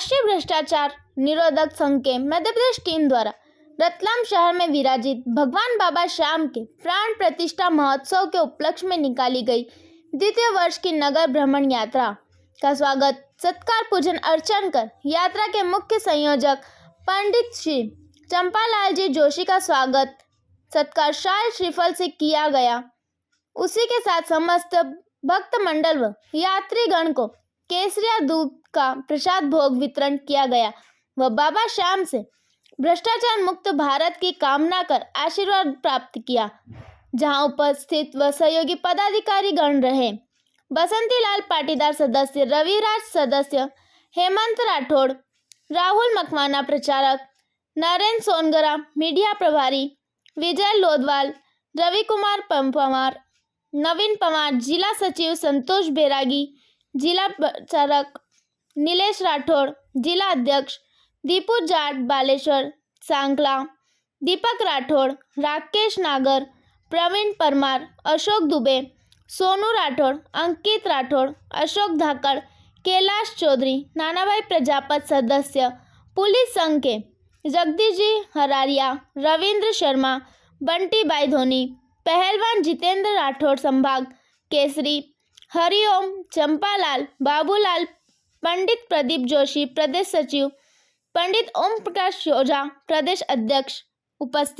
राष्ट्रीय भ्रष्टाचार निरोधक संघ के मध्य प्रदेश टीम द्वारा रतलाम शहर में विराजित भगवान बाबा श्याम के प्राण प्रतिष्ठा महोत्सव के उपलक्ष्य में निकाली गई द्वितीय वर्ष की नगर भ्रमण यात्रा का स्वागत सत्कार पूजन अर्चन कर यात्रा के मुख्य संयोजक पंडित श्री चंपालाल जी जोशी का स्वागत सत्कार शाल श्रीफल से किया गया। उसी के साथ समस्त भक्त मंडल व यात्रीगण को केसरिया दूध का प्रसाद भोग वितरण किया गया व बाबा श्याम से भ्रष्टाचार मुक्त भारत की कामना कर आशीर्वाद प्राप्त किया। जहां उपस्थित व सहयोगी पदाधिकारी गण रहे बसंतीलाल पाटीदार सदस्य, रविराज सदस्य, हेमंत राठौड़, राहुल मकवाना प्रचारक, नरेंद्र सोनगरा मीडिया प्रभारी, विजय लोधवाल, रवि कुमार पवार, नवीन पवार, जिला सचिव संतोष बैरागी, जिला प्रचारक नीलेश राठौड़, जिला अध्यक्ष दीपू जाट बालेश्वर सांकला, दीपक राठौड़, राकेश नागर, प्रवीण परमार, अशोक दुबे, सोनू राठौड़, अंकित राठौड़, अशोक धाकड़, कैलाश चौधरी, नानाभाई प्रजापत सदस्य, पुलिस संघ के जगदीश जी हरारिया, रविंद्र शर्मा, बंटी बाई धोनी, पहलवान जितेंद्र राठौड़, संभाग केसरी, हरिओम, चंपालाल, बाबूलाल, पंडित प्रदीप जोशी प्रदेश सचिव, पंडित ओम प्रकाश ओझा प्रदेश अध्यक्ष उपस्थित।